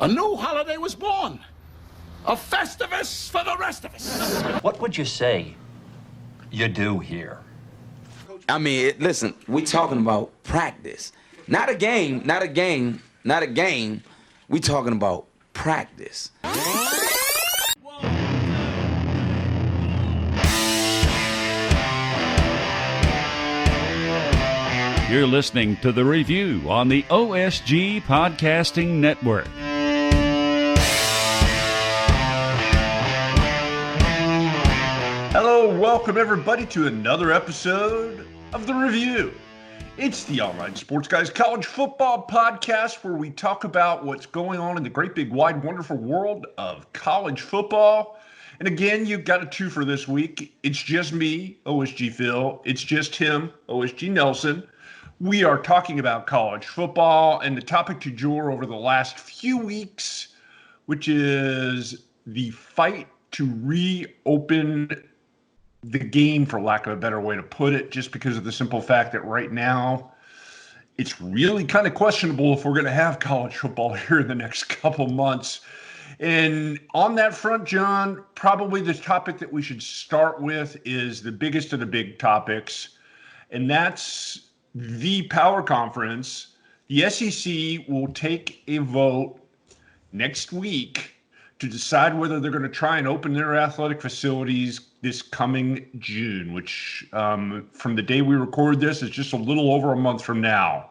A new holiday was born. A Festivus for the rest of us. What would you say you do here? I mean, listen, we talking about practice. Not a game. We talking about practice. You're listening to The Review on the OSG Podcasting Network. Hello, welcome everybody to another episode of The Review. It's the Online Sports Guys College Football Podcast where we talk about what's going on in the great big wide wonderful world of college football. And again, you've got a two for this week. It's just me, OSG Phil. It's just him, OSG Nelson. We are talking about college football and the topic du jour over the last few weeks, which is the fight to reopen the game, for lack of a better way to put it, just because of the simple fact that right now it's really kind of questionable if we're going to have college football here in the next couple months. And on that front, John, probably the topic that we should start with is the biggest of the big topics, and that's the Power Conference. The SEC will take a vote next week to decide whether they're going to try and open their athletic facilities this coming June, which from the day we record this is just a little over a month from now.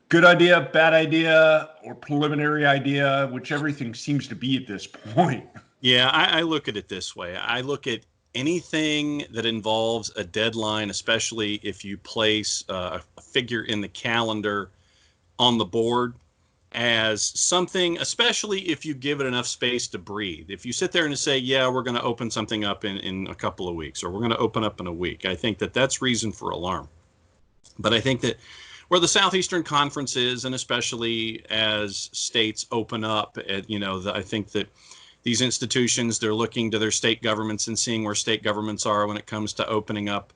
Good idea, bad idea, or preliminary idea, which everything seems to be at this point. Yeah, I look at it this way. I look at anything that involves a deadline, especially if you place a figure in the calendar on the board, as something, especially if you give it enough space to breathe. If you sit there and say, yeah, we're going to open something up in a couple of weeks, or we're going to open up in a week, I think that that's reason for alarm. But I think that where the Southeastern Conference is, and especially as states open up, I think that these institutions, they're looking to their state governments and seeing where state governments are when it comes to opening up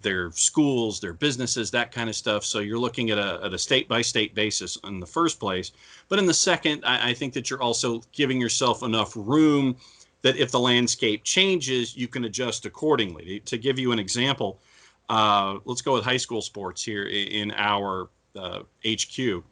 their schools, their businesses, that kind of stuff. So you're looking at a state-by-state basis in the first place. But in the second, I think that you're also giving yourself enough room that if the landscape changes, you can adjust accordingly. To give you an example, let's go with high school sports here in our HQ.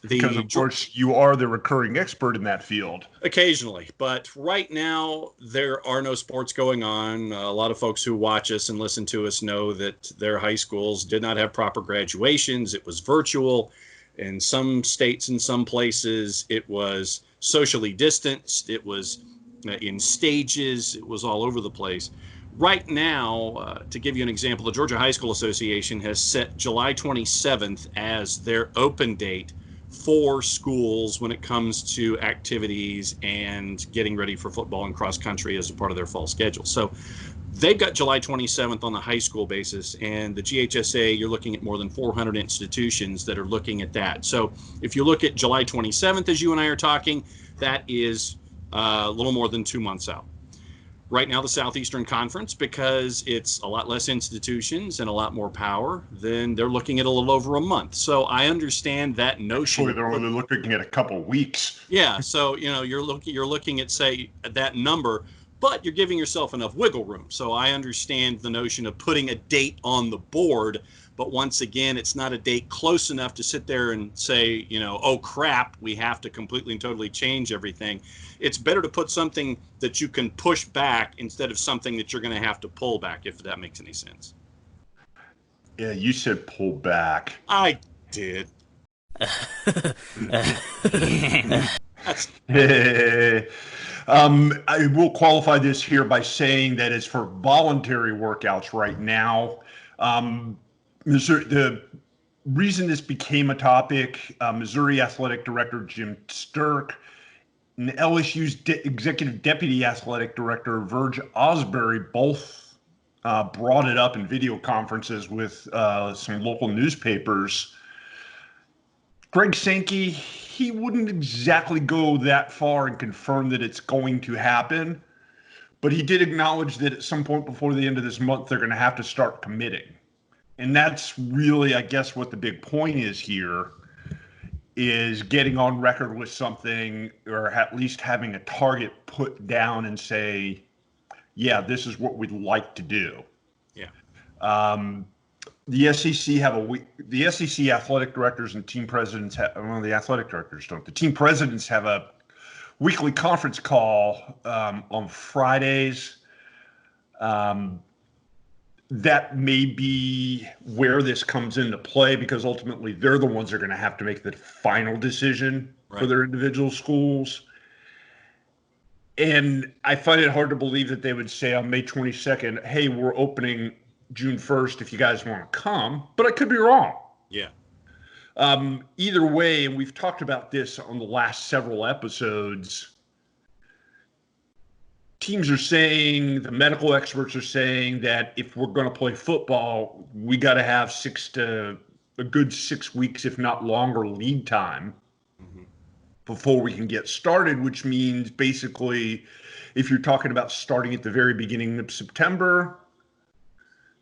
Because, of course, you are the recurring expert in that field. Occasionally. But right now, there are no sports going on. A lot of folks who watch us and listen to us know that their high schools did not have proper graduations. It was virtual. In some states and some places, it was socially distanced. It was in stages. It was all over the place. Right now, to give you an example, the Georgia High School Association has set July 27th as their open date for schools when it comes to activities and getting ready for football and cross country as a part of their fall schedule. So they've got July 27th on the high school basis, and the GHSA, you're looking at more than 400 institutions that are looking at that. So if you look at July 27th, as you and I are talking, that is a little more than 2 months out. Right now, the Southeastern Conference, because it's a lot less institutions and a lot more power, then they're looking at a little over a month. So I understand that notion. Actually, they're only looking at a couple weeks. Yeah, so you're looking at, say, that number, but you're giving yourself enough wiggle room. So I understand the notion of putting a date on the board, but once again, it's not a date close enough to sit there and say, oh crap, we have to completely and totally change everything. It's better to put something that you can push back instead of something that you're going to have to pull back, if that makes any sense. Yeah, you said pull back. I did. I will qualify this here by saying that it's for voluntary workouts right now. The reason this became a topic, Missouri Athletic Director Jim Sturk and LSU's Executive Deputy Athletic Director Verge Osbury both brought it up in video conferences with some local newspapers. Greg Sankey, he wouldn't exactly go that far and confirm that it's going to happen, but he did acknowledge that at some point before the end of this month, they're going to have to start committing. And that's really, I guess, what the big point is here. is getting on record with something, or at least having a target put down and say, yeah, this is what we'd like to do. Yeah. The SEC the SEC athletic directors and team presidents the athletic directors don't. The team presidents have a weekly conference call on Fridays. That may be where this comes into play, because ultimately they're the ones that are going to have to make the final decision for their individual schools. And I find it hard to believe that they would say on May 22nd, hey, we're opening June 1st if you guys want to come, but I could be wrong. Yeah. Either way, and we've talked about this on the last several episodes, teams are saying, the medical experts are saying that if we're going to play football, we got to have a good 6 weeks, if not longer, lead time before we can get started, which means basically if you're talking about starting at the very beginning of September,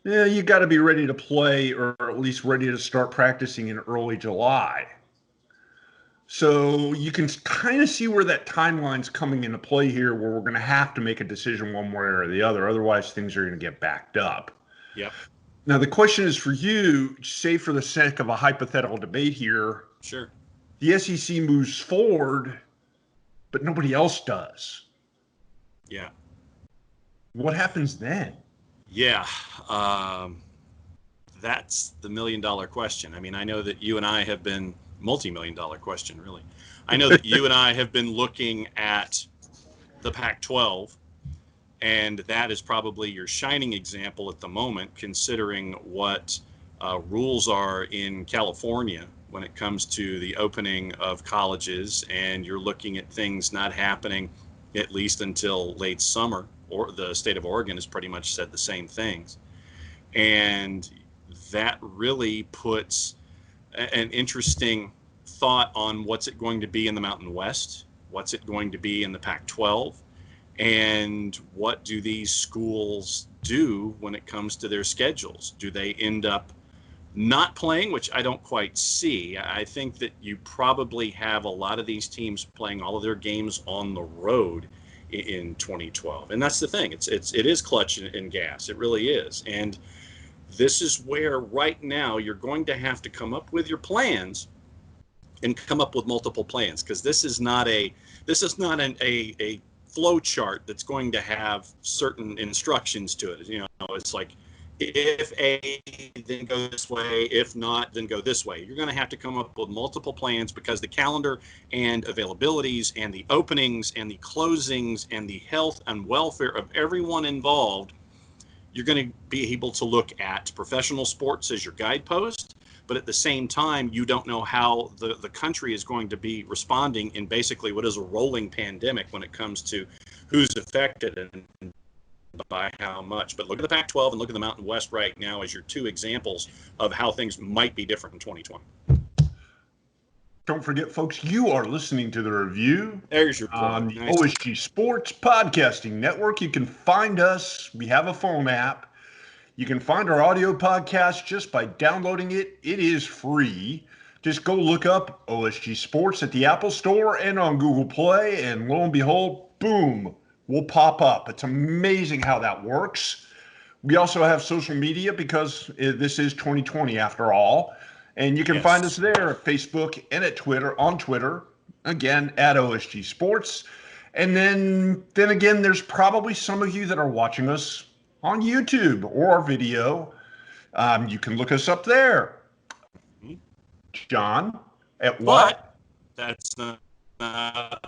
you got to be ready to play, or at least ready to start practicing in early July. So you can kind of see where that timeline's coming into play here, where we're going to have to make a decision one way or the other. Otherwise, things are going to get backed up. Yep. Now, the question is for you, say for the sake of a hypothetical debate here. Sure. The SEC moves forward, but nobody else does. Yeah. What happens then? Yeah. That's the $1 million question. I mean, I know that you and I have been multi-million-dollar question, really. I know that you and I have been looking at the Pac-12, and that is probably your shining example at the moment, considering what rules are in California when it comes to the opening of colleges, and you're looking at things not happening at least until late summer, or the state of Oregon has pretty much said the same things. And that really puts an interesting thought on what's it going to be in the Mountain West, what's it going to be in the Pac-12, and what do these schools do when it comes to their schedules? Do they end up not playing, which I don't quite see? I think that you probably have a lot of these teams playing all of their games on the road in 2012, and that's the thing. It is clutch and gas. It really is. And this is where right now you're going to have to come up with your plans and come up with multiple plans, because this is not a flow chart that's going to have certain instructions to it. You know, it's like, if A, then go this way. If not, then go this way. You're going to have to come up with multiple plans, because the calendar and availabilities and the openings and the closings and the health and welfare of everyone involved, you're going to be able to look at professional sports as your guidepost, but at the same time, you don't know how the country is going to be responding in basically what is a rolling pandemic when it comes to who's affected and by how much. But look at the Pac-12 and look at the Mountain West right now as your two examples of how things might be different in 2020. Don't forget, folks, you are listening to The Review. There's your plug. On the Nice. OSG Sports Podcasting Network. You can find us. We have a phone app. You can find our audio podcast just by downloading it. It is free. Just go look up OSG Sports at the Apple Store and on Google Play, and lo and behold, boom, we'll pop up. It's amazing how that works. We also have social media, because this is 2020 after all. And you can find us there at Facebook and at Twitter, on Twitter, again, at OSG Sports. And then again, there's probably some of you that are watching us on YouTube or our video. You can look us up there. John, at what? That's not the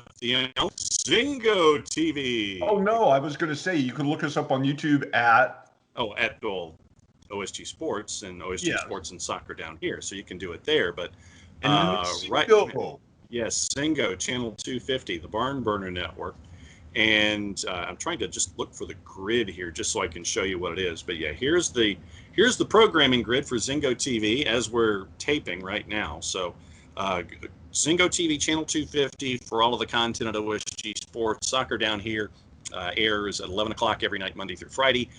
Zingo TV. Oh, no, I was going to say you can look us up on YouTube at OSG Sports and OSG Sports and Soccer down here, so you can do it there. But yes, Zingo Channel 250, the Barn Burner Network, and I'm trying to just look for the grid here just so I can show you what it is. But yeah, here's the programming grid for Zingo TV as we're taping right now. So Zingo TV Channel 250 for all of the content at OSG Sports. Soccer down here airs at 11 o'clock every night, Monday through Friday.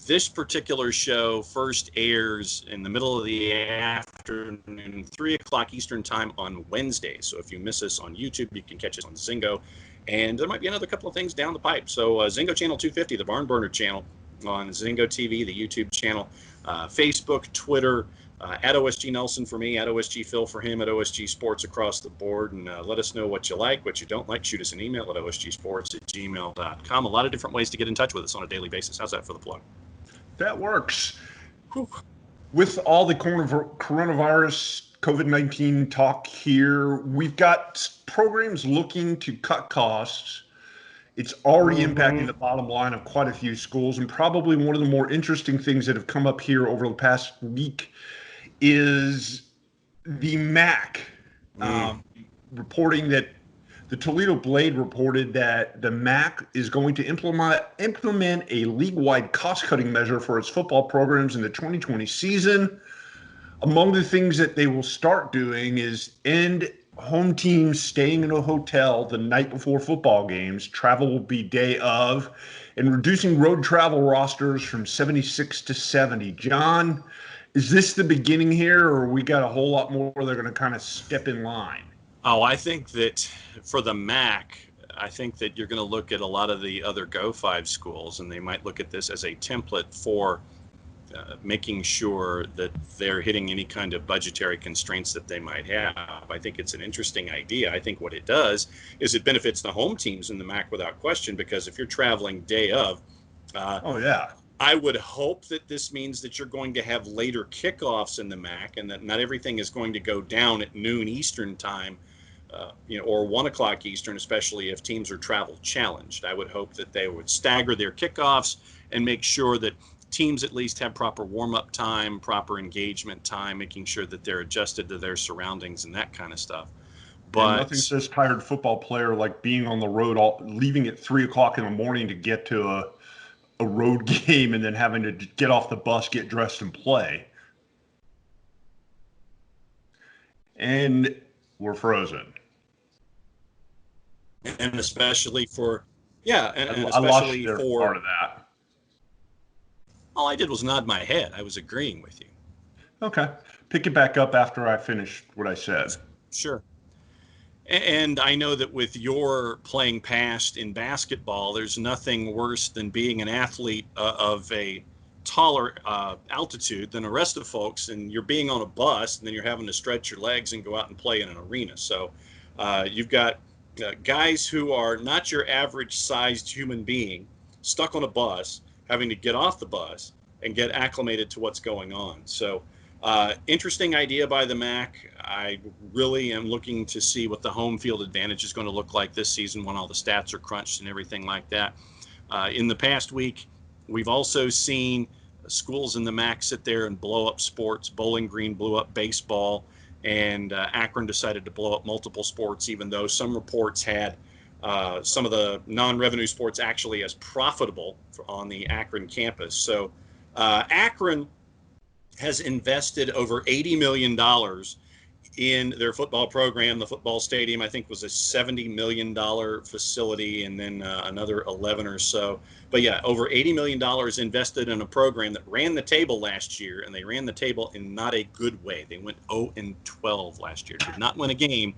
This particular show first airs in the middle of the afternoon, 3 o'clock Eastern time on Wednesday. So if you miss us on YouTube, you can catch us on Zingo. And there might be another couple of things down the pipe. So Zingo Channel 250, the Barn Burner channel on Zingo TV, the YouTube channel, Facebook, Twitter, at OSG Nelson for me, at OSG Phil for him, at OSG Sports across the board. And let us know what you like, what you don't like. Shoot us an email at osgsports@gmail.com. A lot of different ways to get in touch with us on a daily basis. How's that for the plug? That works. Whew. With all the coronavirus, COVID-19 talk here, we've got programs looking to cut costs. It's already impacting the bottom line of quite a few schools. And probably one of the more interesting things that have come up here over the past week is the MAC reporting that the Toledo Blade reported that the MAC is going to implement a league-wide cost-cutting measure for its football programs in the 2020 season. Among the things that they will start doing is end home teams staying in a hotel the night before football games. Travel will be day of, and reducing road travel rosters from 76 to 70. John, is this the beginning here, or we got a whole lot more they're going to kind of step in line? Oh, I think that for the MAC, I think that you're going to look at a lot of the other Go-5 schools, and they might look at this as a template for making sure that they're hitting any kind of budgetary constraints that they might have. I think it's an interesting idea. I think what it does is it benefits the home teams in the MAC without question, because if you're traveling day of, I would hope that this means that you're going to have later kickoffs in the MAC, and that not everything is going to go down at noon Eastern time, or 1 o'clock Eastern, especially if teams are travel challenged. I would hope that they would stagger their kickoffs and make sure that teams at least have proper warm-up time, proper engagement time, making sure that they're adjusted to their surroundings and that kind of stuff. But nothing says tired football player like being on the road, leaving at 3 o'clock in the morning to get to a road game and then having to get off the bus, get dressed, and play. And we're frozen. And especially for, and I especially lost for part of that. All I did was nod my head. I was agreeing with you. Okay. Pick it back up after I finish what I said. Sure. And I know that with your playing past in basketball, there's nothing worse than being an athlete of a taller altitude than the rest of folks, and you're being on a bus, and then you're having to stretch your legs and go out and play in an arena. So you've got guys who are not your average sized human being stuck on a bus, having to get off the bus and get acclimated to what's going on. So interesting idea by the MAC. I really am looking to see what the home field advantage is going to look like this season when all the stats are crunched and everything like that. In the past week, we've also seen schools in the MAC sit there and blow up sports. Bowling Green blew up baseball, and Akron decided to blow up multiple sports, even though some reports had some of the non-revenue sports actually as profitable on the Akron campus. So Akron has invested over $80 million in their football program. The football stadium, I think, was a $70 million facility, and then another 11 or so. But yeah, over $80 million invested in a program that ran the table last year, and they ran the table in not a good way. They went 0-12 last year, did not win a game.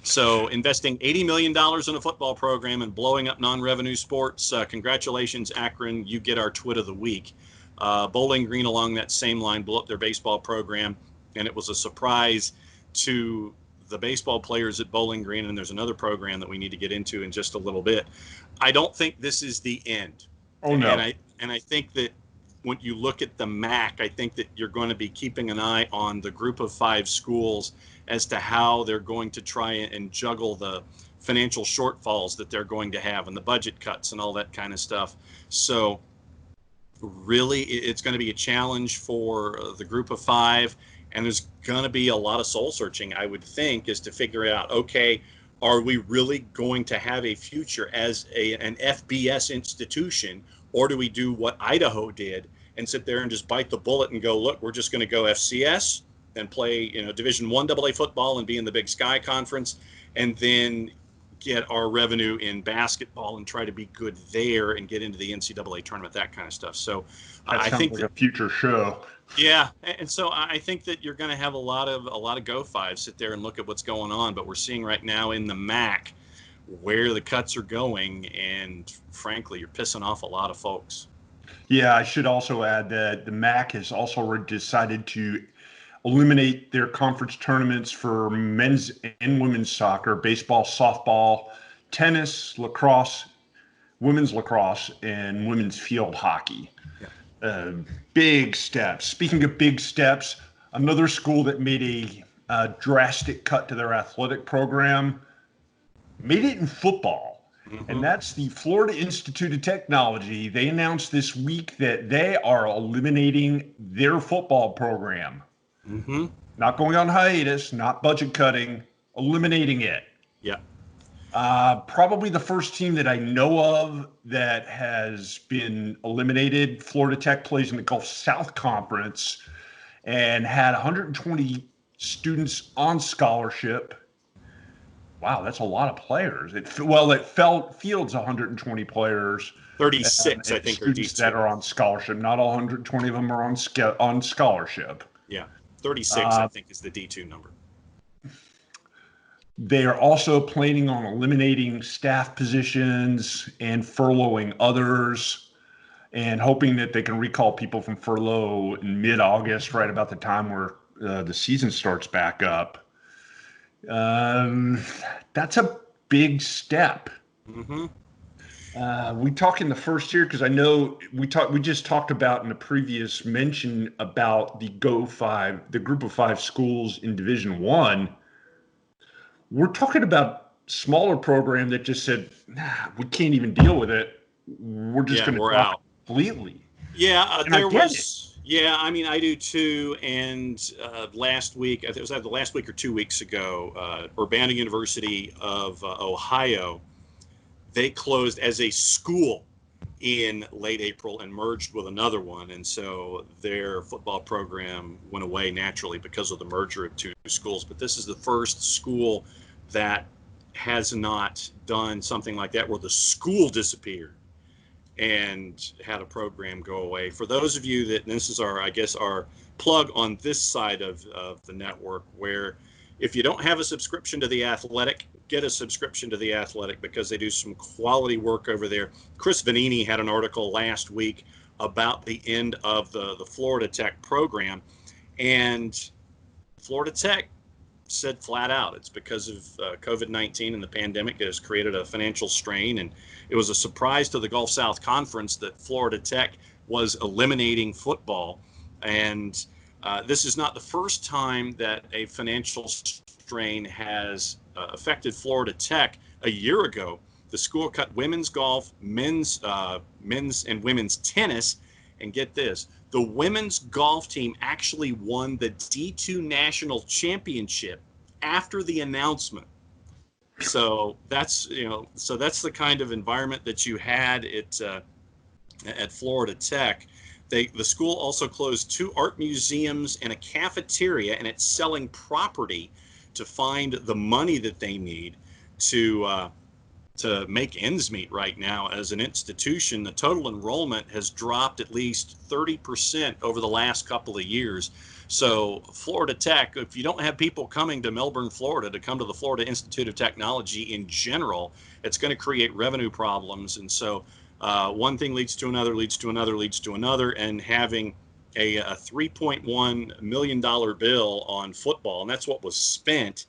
So investing $80 million in a football program and blowing up non-revenue sports, congratulations, Akron, you get our Twit of the Week. Bowling Green along that same line blew up their baseball program, and it was a surprise to the baseball players at Bowling Green, and there's another program that we need to get into in just a little bit. I don't think this is the end. Oh, no. And I think that when you look at the MAC, I think that you're going to be keeping an eye on the group of 5 schools as to how they're going to try and juggle the financial shortfalls that they're going to have and the budget cuts and all that kind of stuff. So really, it's going to be a challenge for the group of 5. And there's going to be a lot of soul searching, I would think, is to figure out, okay, are we really going to have a future as an FBS institution, or do we do what Idaho did and sit there and just bite the bullet and go, look, we're just going to go FCS and play, Division I AA football and be in the Big Sky Conference, and then get our revenue in basketball and try to be good there and get into the NCAA tournament, that kind of stuff. So I think like a future show. Yeah, and so I think that you're going to have a lot of Go Fives sit there and look at what's going on. But we're seeing right now in the MAC where the cuts are going, and frankly, you're pissing off a lot of folks. Yeah, I should also add that the MAC has also decided to eliminate their conference tournaments for men's and women's soccer, baseball, softball, tennis, lacrosse, women's lacrosse, and women's field hockey. Big steps. Speaking of big steps, another school that made a drastic cut to their athletic program made it in football. And that's the Florida Institute of Technology. They announced this week that they are eliminating their football program. Not going on hiatus, not budget cutting, eliminating it. Yeah. Probably the first team that I know of that has been eliminated. Florida Tech plays in the Gulf South Conference and had 120 students on scholarship. Wow, that's a lot of players. It fields 120 players. 36, I think, are students that are on scholarship. Not all 120 of them are on scholarship. Yeah, 36, I think, is the D2 number. They are also planning on eliminating staff positions and furloughing others, and hoping that they can recall people from furlough in mid-August, right about the time where the season starts back up. That's a big step. We talk in the first year, because I know we just talked about in a previous mention about the group of 5 schools in Division I. We're talking about smaller program that just said, we can't even deal with it. We're just going to drop completely. Yeah, there was. Yeah, I mean, I do too. And last week, I think it was either last week or 2 weeks ago, Urbana University of Ohio, they closed as a school in late April and merged with another one. And so their football program went away naturally because of the merger of 2 schools. But this is the first school that has not done something like that, where the school disappeared and had a program go away. For those of you that, and this is our plug on this side of the network, where if you don't have a subscription to The Athletic, get a subscription to The Athletic, because they do some quality work over there. Chris Vanini had an article last week about the end of the Florida Tech program, and Florida Tech said flat out it's because of COVID-19 and the pandemic. It has created a financial strain, and it was a surprise to the Gulf South Conference that Florida Tech was eliminating football. And this is not the first time that a financial strain has affected Florida Tech. A year ago, the school cut women's golf, men's and women's tennis, and get this, the women's golf team actually won the D2 national championship after the announcement. So that's the kind of environment that you had at Florida Tech. The school also closed 2 art museums and a cafeteria, and it's selling property to find the money that they need to make ends meet right now. As an institution, the total enrollment has dropped at least 30% over the last couple of years. So Florida Tech, if you don't have people coming to Melbourne, Florida, to come to the Florida Institute of Technology in general, it's going to create revenue problems. And so one thing leads to another, leads to another, leads to another, and having a $3.1 million bill on football, and that's what was spent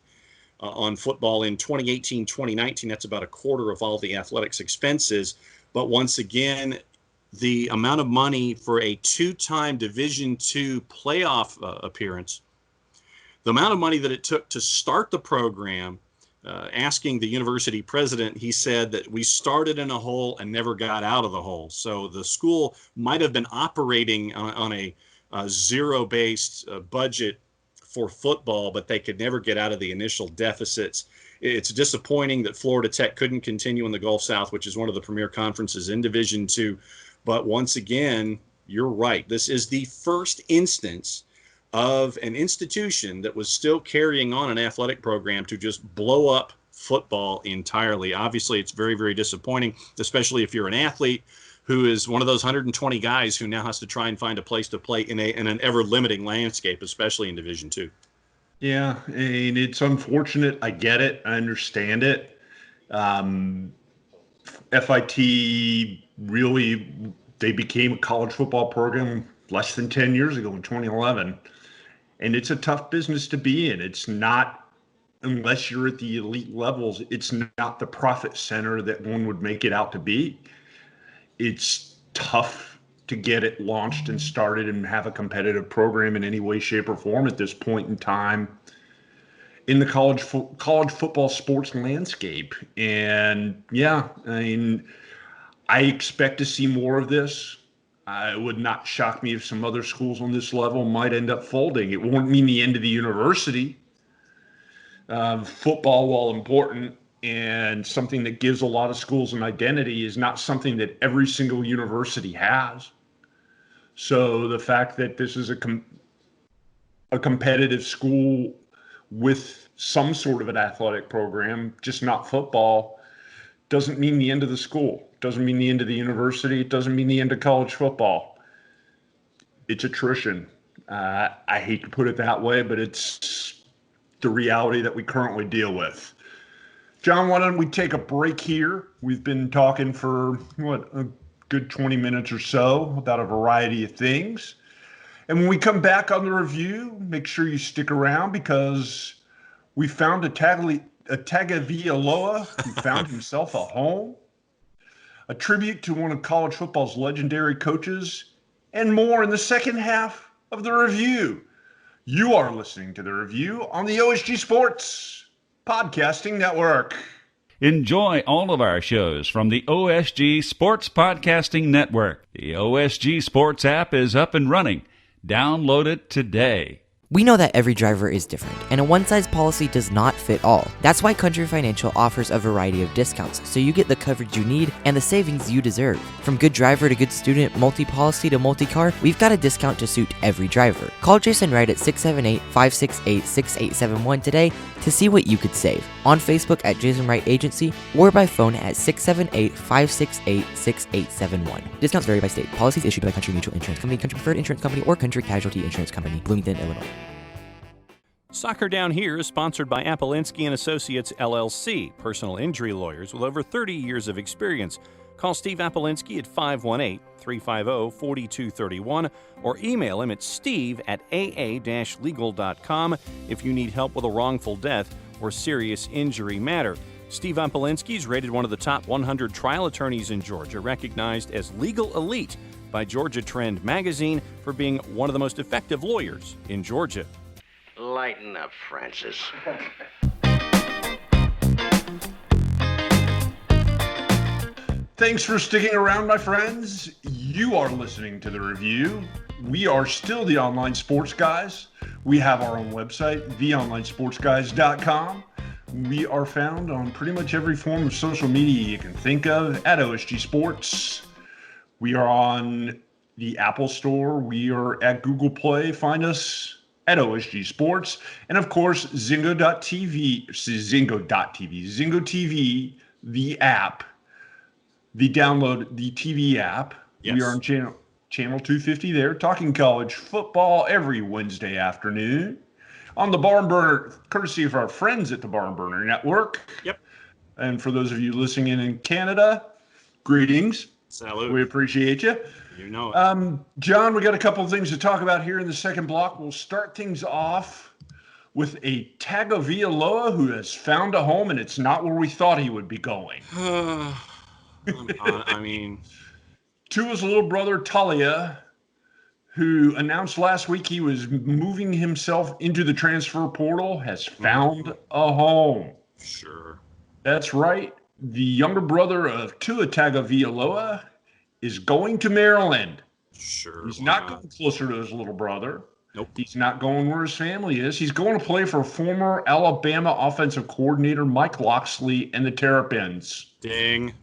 on football in 2018, 2019. That's about a quarter of all the athletics expenses. But once again, the amount of money for a 2-time Division II playoff appearance, the amount of money that it took to start the program, asking the university president, he said that we started in a hole and never got out of the hole. So the school might have been operating on a zero-based budget for football, but they could never get out of the initial deficits. It's disappointing that Florida Tech couldn't continue in the Gulf South, which is one of the premier conferences in Division II. But once again, you're right. This is the first instance of an institution that was still carrying on an athletic program to just blow up football entirely. Obviously, it's very, very disappointing, especially if you're an athlete who is one of those 120 guys who now has to try and find a place to play in an ever-limiting landscape, especially in Division II. Yeah, and it's unfortunate. I get it. I understand it. FIT really, they became a college football program less than 10 years ago in 2011. And it's a tough business to be in. It's not, unless you're at the elite levels, it's not the profit center that one would make it out to be. It's tough to get it launched and started and have a competitive program in any way, shape, or form at this point in time in the college football sports landscape. And yeah, I mean, I expect to see more of this. It would not shock me if some other schools on this level might end up folding. It won't mean the end of the university. Football, while important and something that gives a lot of schools an identity, is not something that every single university has. So the fact that this is a competitive school with some sort of an athletic program, just not football, doesn't mean the end of the school. Doesn't mean the end of the university. It doesn't mean the end of college football. It's attrition. I hate to put it that way, but it's the reality that we currently deal with. John, why don't we take a break here? We've been talking for, a good 20 minutes or so about a variety of things. And when we come back on the review, make sure you stick around, because we found a Tagaliavoa who found himself a home, a tribute to one of college football's legendary coaches, and more in the second half of the review. You are listening to the review on the OSG Sports Podcasting Network. Enjoy all of our shows from the OSG Sports Podcasting Network. The OSG Sports app is up and running. Download it today. We know that every driver is different, and a one-size policy does not fit all. That's why Country Financial offers a variety of discounts, so you get the coverage you need and the savings you deserve. From good driver to good student, multi-policy to multi-car, we've got a discount to suit every driver. Call Jason Wright at 678-568-6871 today to see what you could save. On Facebook at Jason Wright Agency, or by phone at 678-568-6871. Discounts vary by state. Policies issued by Country Mutual Insurance Company, Country Preferred Insurance Company, or Country Casualty Insurance Company, Bloomington, Illinois. Soccer Down Here is sponsored by Apolinski & Associates, LLC, personal injury lawyers with over 30 years of experience. Call Steve Apolinski at 518-350-4231 or email him at steve@aa-legal.com if you need help with a wrongful death or serious injury matter. Steve Apolinski is rated one of the top 100 trial attorneys in Georgia, recognized as Legal Elite by Georgia Trend magazine for being one of the most effective lawyers in Georgia. Lighten up, Francis. Thanks for sticking around, my friends. You are listening to the review. We are still the Online Sports Guys. We have our own website, theonlinesportsguys.com. We are found on pretty much every form of social media you can think of at OSG Sports. We are on the Apple Store. We are at Google Play. Find us at OSG Sports. And of course, Zingo.tv, Zingo TV, the app, the TV app. Yes. We are on channel 250 there, talking college football every Wednesday afternoon on the Barn Burner, courtesy of our friends at the Barn Burner Network. Yep. And for those of you listening in Canada, greetings. Salute. We appreciate you. You know it. John, we got a couple of things to talk about here in the second block. We'll start things off with a Tagaliavoa who has found a home, and it's not where we thought he would be going. I mean, to his little brother Talia, who announced last week he was moving himself into the transfer portal, has found a home. Sure. That's right. The younger brother of Tua Tagaliavoa is going to Maryland. Sure. He's not going closer to his little brother. Nope. He's not going where his family is. He's going to play for former Alabama offensive coordinator Mike Locksley and the Terrapins. Ding.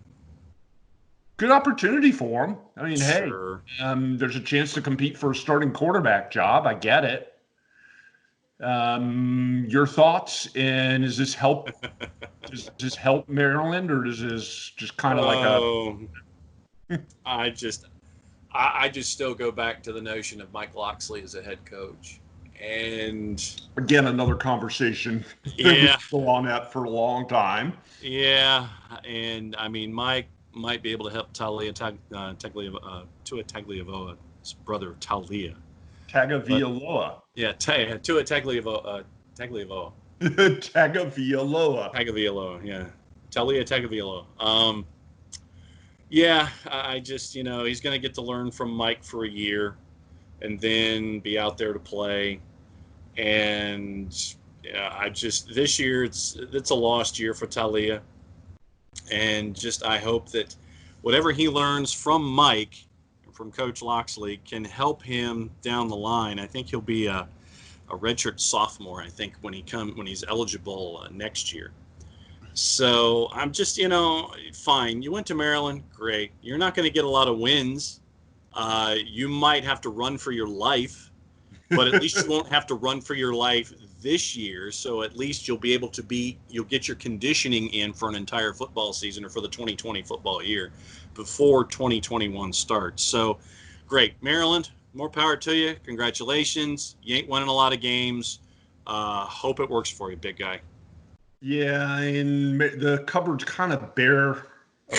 Good opportunity for him. I mean, sure. Hey, there's a chance to compete for a starting quarterback job. I get it. Your thoughts, and does this help? Does this help Maryland, or does this just kind of like I just still go back to the notion of Mike Locksley as a head coach. And again, another conversation yeah, go on that for a long time. Yeah, and I mean, Mike might be able to help Tagliavoa's brother Talia. Tagovailoa. Yeah, Tua Tagliavoa. Tagliavoa. Tagovailoa. Yeah. Talia Tagaliavoa. Yeah, I just, he's going to get to learn from Mike for a year and then be out there to play. And yeah, this year it's a lost year for Talia. And I hope that whatever he learns from Mike, from Coach Locksley, can help him down the line. I think he'll be a redshirt sophomore, I think, when he's eligible next year. So I'm just, fine. You went to Maryland, great. You're not going to get a lot of wins. You might have to run for your life, but at least you won't have to run for your life this year. So at least you'll be able to you'll get your conditioning in for an entire football season or for the 2020 football year before 2021 starts. So great. Maryland, more power to you. Congratulations. You ain't winning a lot of games. Hope it works for you, big guy. Yeah, and the cupboard's kind of bare up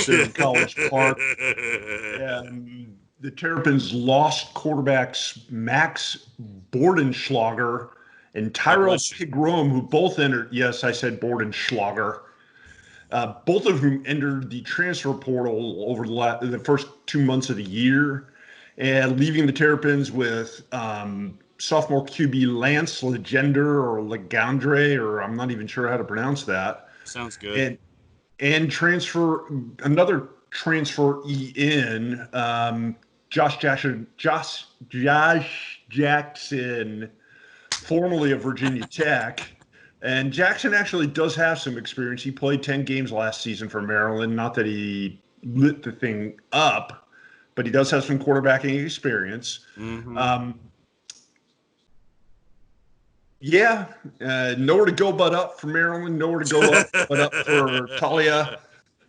there in College Park. And the Terrapins lost quarterbacks Max Bordenschlager and Tyrell Pigrom, who both entered. Yes, I said Bordenschlager. Both of whom entered the transfer portal over the first 2 months of the year, and leaving the Terrapins with sophomore QB Lance Legendre, or I'm not even sure how to pronounce that. Sounds good. And another transferee in, Josh Jackson, formerly of Virginia Tech. And Jackson actually does have some experience. He played 10 games last season for Maryland. Not that he lit the thing up, but he does have some quarterbacking experience. Mm-hmm. Nowhere to go but up for Maryland. Nowhere to go but up for Talia.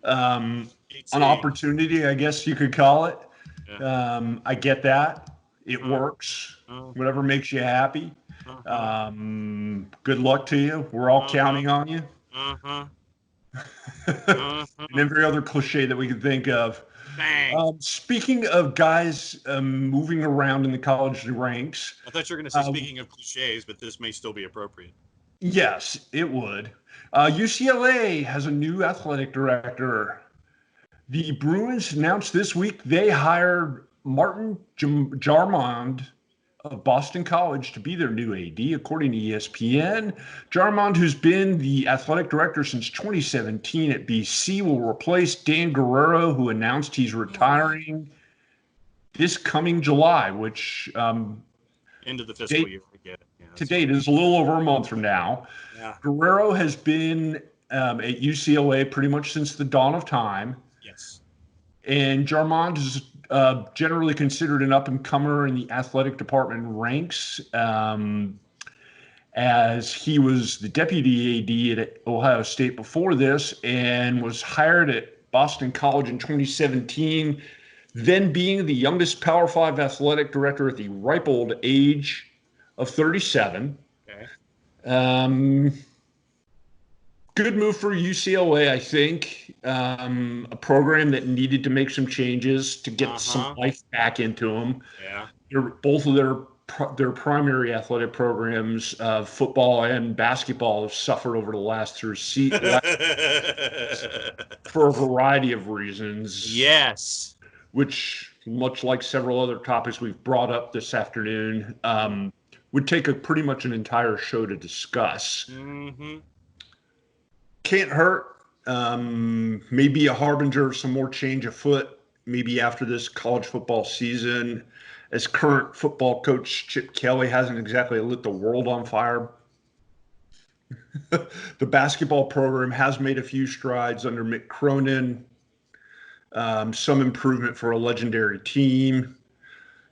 An opportunity, I guess you could call it. Yeah. I get that. It works. Whatever makes you happy. Good luck to you. We're all counting on you. And every other cliche that we can think of. Speaking of guys moving around in the college ranks. I thought you were going to say speaking of cliches, but this may still be appropriate. Yes, it would. UCLA has a new athletic director. The Bruins announced this week they hired Martin Jarmond of Boston College to be their new AD, according to ESPN. Jarmond, who's been the athletic director since 2017 at BC, will replace Dan Guerrero, who announced he's retiring this coming July, which end of the fiscal year. I get it. Yeah, to date is a little over a month from now. Yeah. Guerrero has been at UCLA pretty much since the dawn of time. Yes. And Jarmond is generally considered an up-and-comer in the athletic department ranks, as he was the deputy AD at Ohio State before this and was hired at Boston College in 2017, then being the youngest Power 5 athletic director at the ripe old age of 37. Okay. Good move for UCLA, I think. A program that needed to make some changes to get some life back into them. Yeah. Both of their primary athletic programs, football and basketball, have suffered over the last 3 seasons for a variety of reasons. Yes. Which, much like several other topics we've brought up this afternoon, would take pretty much an entire show to discuss. Mm-hmm. Can't hurt. Maybe a harbinger of some more change afoot, maybe after this college football season, as current football coach Chip Kelly hasn't exactly lit the world on fire. The basketball program has made a few strides under Mick Cronin. Some improvement for a legendary team.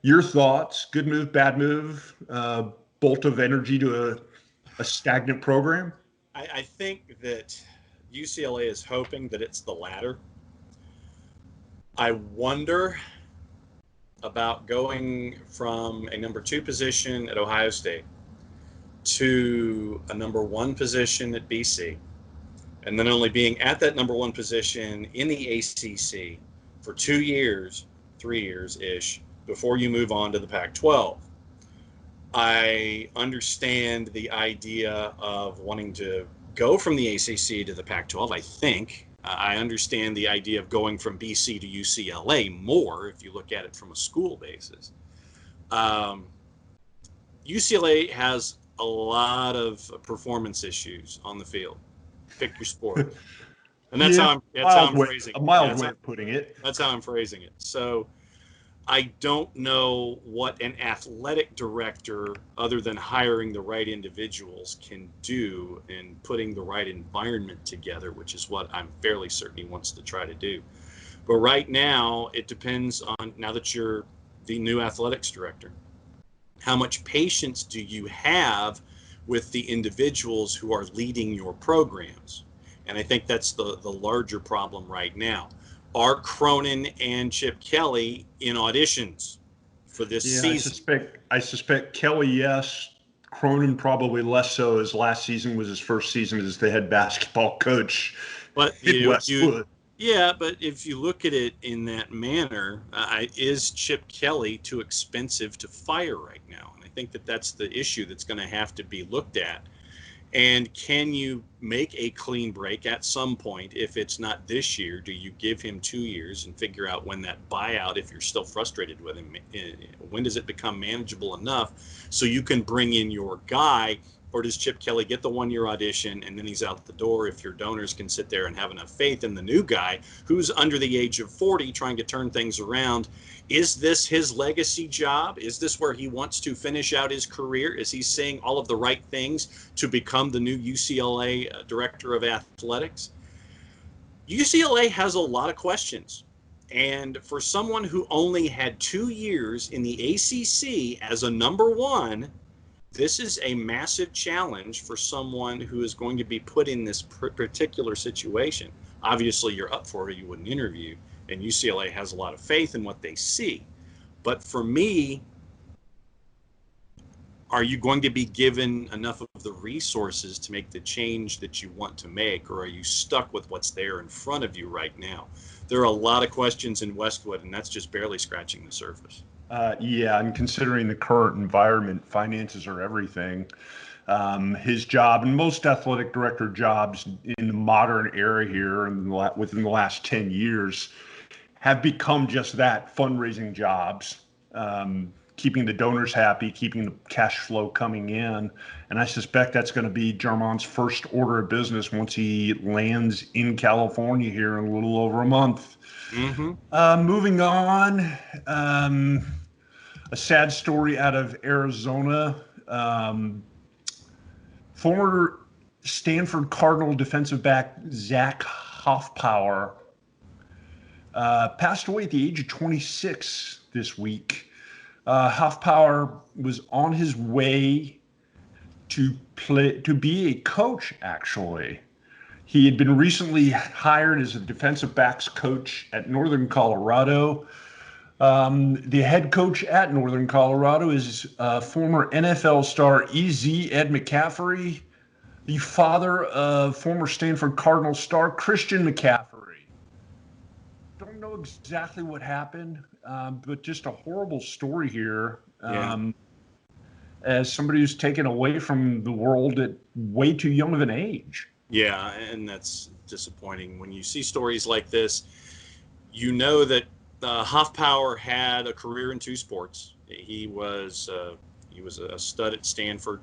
Your thoughts? Good move, bad move? Bolt of energy to a stagnant program? I think that UCLA is hoping that it's the latter. I wonder about going from a number 2 position at Ohio State to a number 1 position at BC, and then only being at that number 1 position in the ACC for 2 years, 3 years-ish, before you move on to the Pac-12. I understand the idea of wanting to go from the ACC to the Pac-12, I think. I understand the idea of going from BC to UCLA more, if you look at it from a school basis. UCLA has a lot of performance issues on the field. Pick your sport. And that's how I'm phrasing it. A mild way of putting it. That's how I'm phrasing it. So I don't know what an athletic director, other than hiring the right individuals, can do in putting the right environment together, which is what I'm fairly certain he wants to try to do. But right now, it depends on, now that you're the new athletics director, how much patience do you have with the individuals who are leading your programs? And I think that's the larger problem right now. Are Cronin and Chip Kelly in auditions for this season? I suspect Kelly, yes. Cronin probably less so, as last season was his first season as the head basketball coach in Westwood. Yeah, but if you look at it in that manner, is Chip Kelly too expensive to fire right now? And I think that that's the issue that's going to have to be looked at. And can you make a clean break at some point? If it's not this year, do you give him 2 years and figure out when that buyout, if you're still frustrated with him, when does it become manageable enough so you can bring in your guy? Or does Chip Kelly get the 1-year audition and then he's out the door if your donors can sit there and have enough faith in the new guy who's under the age of 40 trying to turn things around? Is this his legacy job? Is this where he wants to finish out his career? Is he saying all of the right things to become the new UCLA director of athletics? UCLA has a lot of questions. And for someone who only had 2 years in the ACC as a number 1, this is a massive challenge for someone who is going to be put in this particular situation. Obviously, you're up for it, you wouldn't interview, and UCLA has a lot of faith in what they see. But for me, are you going to be given enough of the resources to make the change that you want to make, or are you stuck with what's there in front of you right now? There are a lot of questions in Westwood, and that's just barely scratching the surface. Yeah, and considering the current environment, finances are everything. His job and most athletic director jobs in the modern era here and within the last 10 years have become just that, fundraising jobs, keeping the donors happy, keeping the cash flow coming in. And I suspect that's going to be Jarmon's first order of business once he lands in California here in a little over a month. Mm-hmm. Moving on, a sad story out of Arizona. Former Stanford Cardinal defensive back Zach Hoffpauir passed away at the age of 26 this week. Hoffpauir was on his way to be a coach, actually. He had been recently hired as a defensive backs coach at Northern Colorado. The head coach at Northern Colorado is former NFL star Ed McCaffrey, the father of former Stanford Cardinal star Christian McCaffrey. Don't know exactly what happened, but just a horrible story here. As somebody who's taken away from the world at way too young of an age. Yeah, and that's disappointing. When you see stories like this, you know that Hoffpauir had a career in 2 sports. He was a stud at Stanford,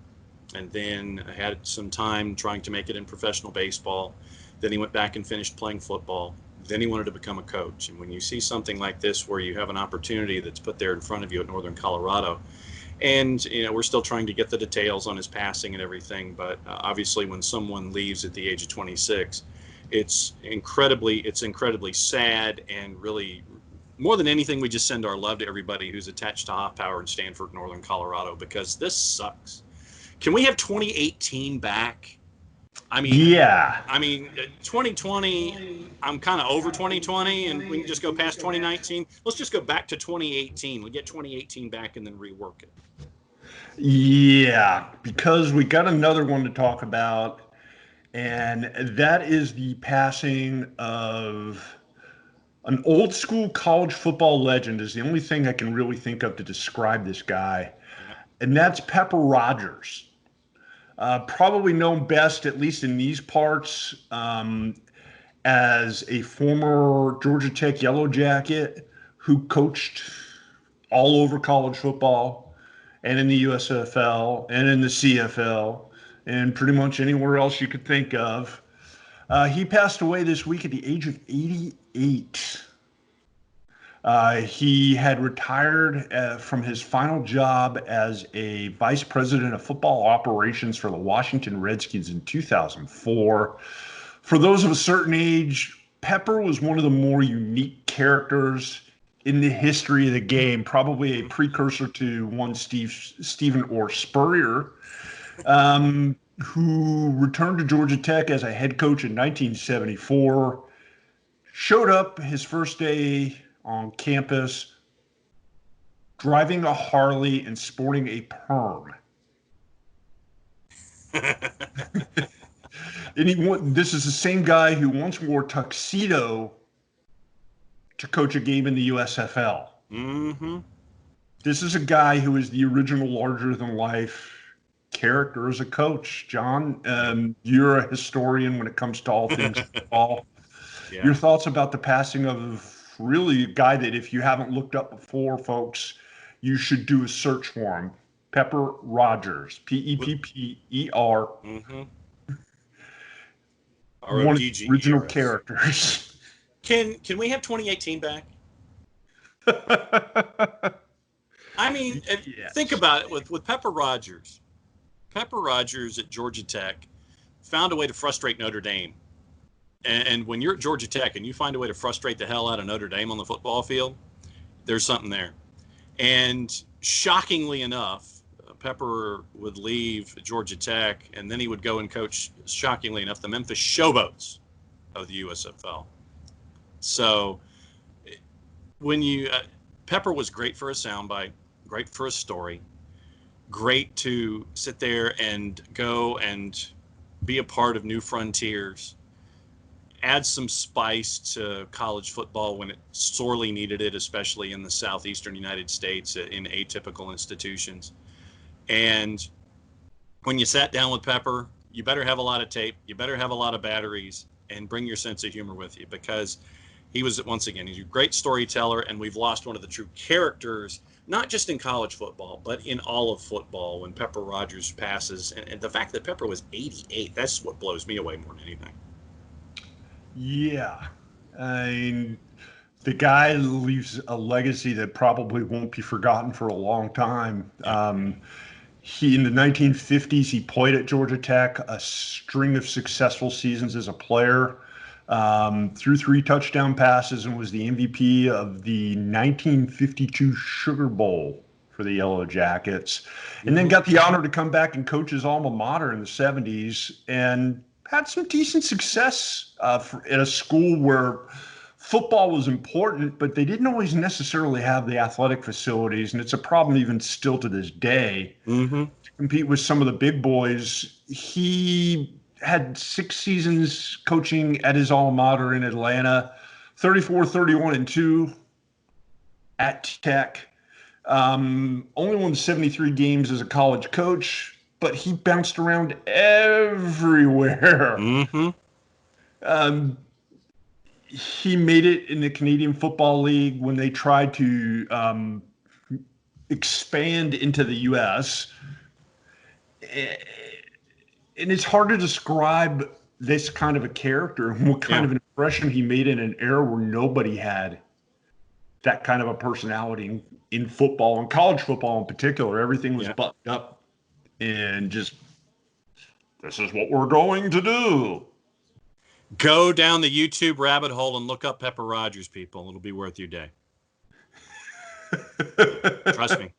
and then had some time trying to make it in professional baseball. Then he went back and finished playing football. Then he wanted to become a coach. And when you see something like this, where you have an opportunity that's put there in front of you at Northern Colorado, and we're still trying to get the details on his passing and everything, but obviously when someone leaves at the age of 26, it's incredibly sad, and really, more than anything, we just send our love to everybody who's attached to Hoffpauir and Stanford, Northern Colorado, because this sucks. Can we have 2018 back? I mean, 2020, I'm kind of over 2020, and we can just go past 2019. Let's just go back to 2018. We get 2018 back and then rework it. Yeah, because we got another one to talk about, and that is the passing of an old school college football legend is the only thing I can really think of to describe this guy, and that's Pepper Rogers. Probably known best, at least in these parts, as a former Georgia Tech Yellow Jacket who coached all over college football and in the USFL and in the CFL and pretty much anywhere else you could think of. He passed away this week at the age of 88. He had retired from his final job as a vice president of football operations for the Washington Redskins in 2004. For those of a certain age, Pepper was one of the more unique characters in the history of the game, probably a precursor to one Stephen Orr Spurrier, who returned to Georgia Tech as a head coach in 1974, showed up his first day on campus driving a Harley and sporting a perm. And this is the same guy who once wore a tuxedo to coach a game in the USFL. Mm-hmm. This is a guy who is the original larger-than-life character as a coach. John, you're a historian when it comes to all things football. Yeah. Your thoughts about the passing of really a guy that if you haven't looked up before, folks, you should do a search for him. Pepper Rogers, Pepper. Mm-hmm. One of the original characters. Can we have 2018 back? I mean, yes. Think about it with Pepper Rogers. Pepper Rogers at Georgia Tech found a way to frustrate Notre Dame. And when you're at Georgia Tech and you find a way to frustrate the hell out of Notre Dame on the football field, there's something there. And shockingly enough, Pepper would leave Georgia Tech, and then he would go and coach, shockingly enough, the Memphis Showboats of the USFL. So when Pepper was great for a soundbite, great for a story, great to sit there and go and be a part of New Frontiers, add some spice to college football when it sorely needed it, especially in the southeastern United States in atypical institutions. And when you sat down with Pepper, you better have a lot of tape, you better have a lot of batteries, and bring your sense of humor with you, because he was, once again, he's a great storyteller, and we've lost one of the true characters, not just in college football, but in all of football when Pepper Rogers passes. And the fact that Pepper was 88, that's what blows me away more than anything. Yeah. I mean, the guy leaves a legacy that probably won't be forgotten for a long time. In the 1950s, he played at Georgia Tech, a string of successful seasons as a player, threw 3 touchdown passes, and was the MVP of the 1952 Sugar Bowl for the Yellow Jackets, and then got the honor to come back and coach his alma mater in the 70s, and had some decent success at a school where football was important, but they didn't always necessarily have the athletic facilities, and it's a problem even still to this day. Mm-hmm. To compete with some of the big boys. He had 6 seasons coaching at his alma mater in Atlanta, 34-31-2 at Tech. Only won 73 games as a college coach, but he bounced around everywhere. Mm-hmm. He made it in the Canadian Football League when they tried to expand into the U.S. And it's hard to describe this kind of a character and what kind of an impression he made in an era where nobody had that kind of a personality in football, and college football in particular. Everything was buttoned up and just, this is what we're going to do. Go down the YouTube rabbit hole and look up Pepper Rogers, people. It'll be worth your day. Trust me.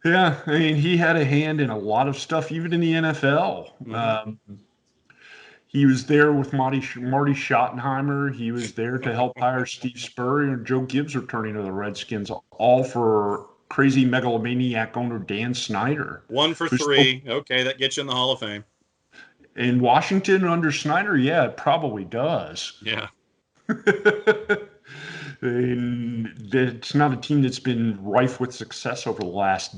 Yeah, I mean, he had a hand in a lot of stuff, even in the NFL. He was there with Marty Schottenheimer. He was there to help hire Steve Spurrier and Joe Gibbs returning to the Redskins, all for crazy megalomaniac owner Dan Snyder. 1 for who's 3. Okay, that gets you in the Hall of Fame. In Washington under Snyder, yeah, it probably does. Yeah. And it's not a team that's been rife with success over the last,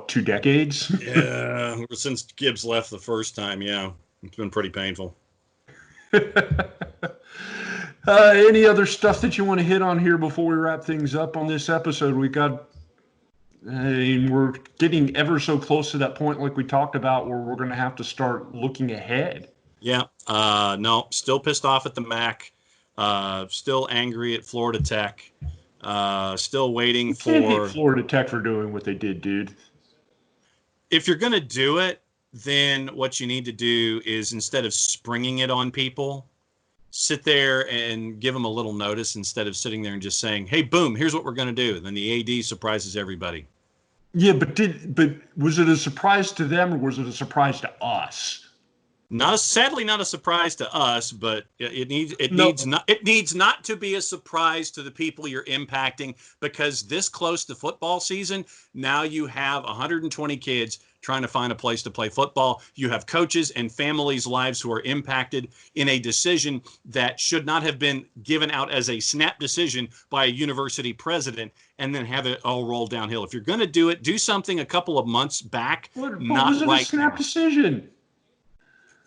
2 decades? Yeah, since Gibbs left the first time, yeah. It's been pretty painful. Any other stuff that you want to hit on here before we wrap things up on this episode? We're getting ever so close to that point, like we talked about, where we're going to have to start looking ahead. Yeah. No, still pissed off at the MAC. Still angry at Florida Tech. Still waiting for. Can't hate Florida Tech for doing what they did, dude. If you're going to do it, then what you need to do is, instead of springing it on people, sit there and give them a little notice instead of sitting there and just saying, hey, boom, here's what we're going to do. Then the AD surprises everybody. Yeah, but was it a surprise to them, or was it a surprise to us? Sadly not a surprise to us, but it needs not to be a surprise to the people you're impacting, because this close to football season, now you have 120 kids trying to find a place to play football. You have coaches and families' lives who are impacted in a decision that should not have been given out as a snap decision by a university president and then have it all roll downhill. If you're going to do it, do something a couple of months back, not was it right a snap now. Decision?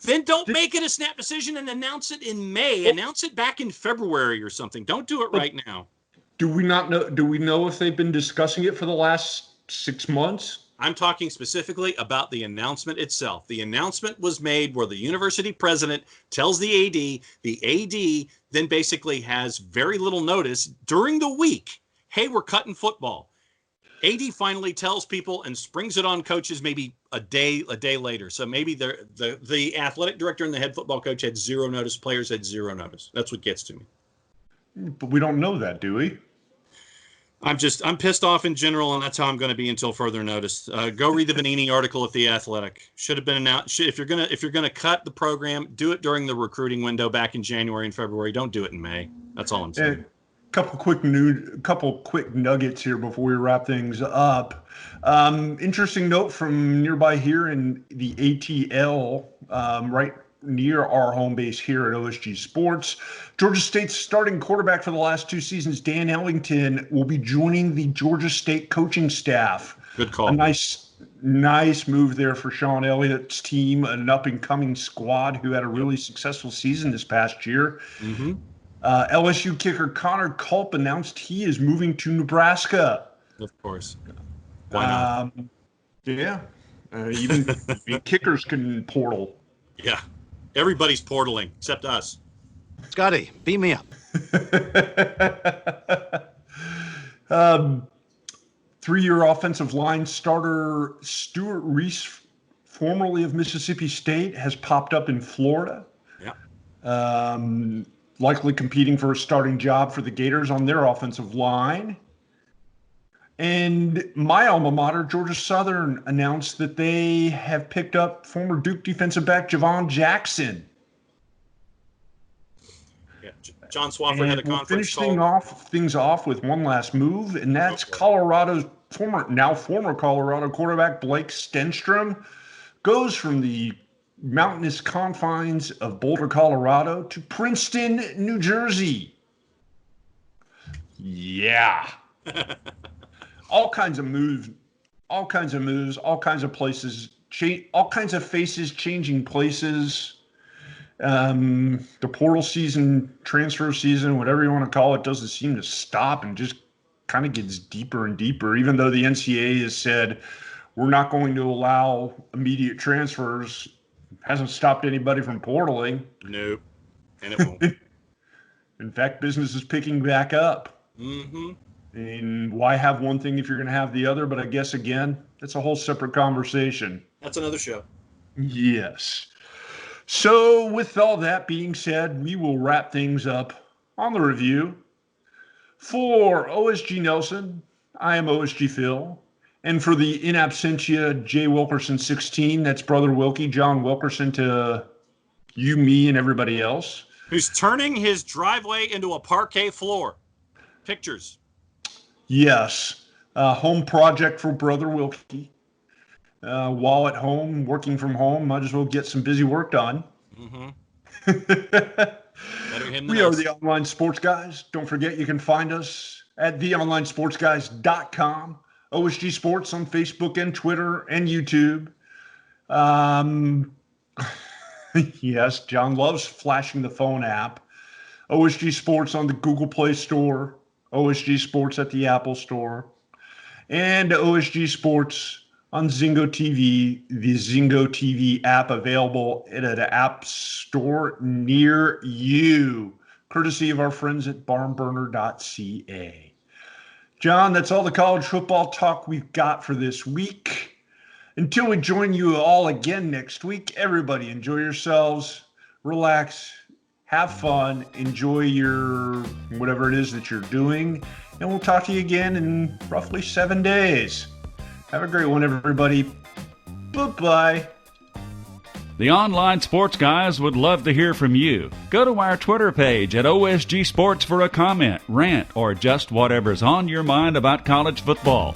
Then don't make it a snap decision and announce it in May. Announce it back in February or something. Don't do it right now. Do we not know? Do we know if they've been discussing it for the last 6 months? I'm talking specifically about the announcement itself. The announcement was made where the university president tells the AD. The AD then basically has very little notice during the week. Hey, we're cutting football. AD finally tells people and springs it on coaches maybe a day later. So maybe the athletic director and the head football coach had zero notice. Players had zero notice. That's what gets to me. But we don't know that, do we? I'm pissed off in general, and that's how I'm going to be until further notice. Go read the Vanini article at The Athletic. Should have been announced. If you're gonna cut the program, do it during the recruiting window back in January and February. Don't do it in May. That's all I'm saying. Couple quick nuggets here before we wrap things up. Interesting note from nearby here in the ATL, right near our home base here at OSG Sports. Georgia State's starting quarterback for the last 2 seasons, Dan Ellington, will be joining the Georgia State coaching staff. Good call. A nice move there for Sean Elliott's team, an up-and-coming squad who had a really successful season this past year. Mm-hmm. LSU kicker Connor Culp announced he is moving to Nebraska. Of course. Why not? Yeah. Even kickers can portal. Yeah. Everybody's portaling except us. Scotty, beat me up. 3-year offensive line starter Stuart Reese, formerly of Mississippi State, has popped up in Florida. Yeah. Likely competing for a starting job for the Gators on their offensive line. And my alma mater, Georgia Southern, announced that they have picked up former Duke defensive back Javon Jackson. Yeah. John Swafford had a conference call. Finish things off with one last move, and that's Colorado's former Colorado quarterback Blake Stenstrom goes from the mountainous confines of Boulder, Colorado to Princeton, New Jersey. Yeah. All kinds of moves, all kinds of places, all kinds of faces changing places. The portal season, transfer season, whatever you want to call it, doesn't seem to stop and just kind of gets deeper and deeper, even though the NCAA has said we're not going to allow immediate transfers. Hasn't stopped anybody from portaling. Nope. And it won't. In fact, business is picking back up. Mm-hmm. And why have one thing if you're going to have the other? But I guess, again, that's a whole separate conversation. That's another show. Yes. So with all that being said, we will wrap things up on the review. For OSG Nelson, I am OSG Phil. And for the in absentia, Jay Wilkerson 16, that's Brother Wilkie, John Wilkerson to you, me, and everybody else. Who's turning his driveway into a parquet floor. Pictures. Yes. Home project for Brother Wilkie. While at home, working from home, might as well get some busy work done. Mm-hmm. We are the Online Sports Guys. Don't forget you can find us at theonlinesportsguys.com. OSG Sports on Facebook and Twitter and YouTube. Yes, John loves flashing the phone app. OSG Sports on the Google Play Store. OSG Sports at the Apple Store. And OSG Sports on Zingo TV, the Zingo TV app available at an app store near you, courtesy of our friends at barnburner.ca. John, that's all the college football talk we've got for this week. Until we join you all again next week, everybody enjoy yourselves, relax, have fun, enjoy your whatever it is that you're doing, and we'll talk to you again in roughly 7 days. Have a great one, everybody. Bye-bye. The Online Sports Guys would love to hear from you. Go to our Twitter page at OSG Sports for a comment, rant, or just whatever's on your mind about college football.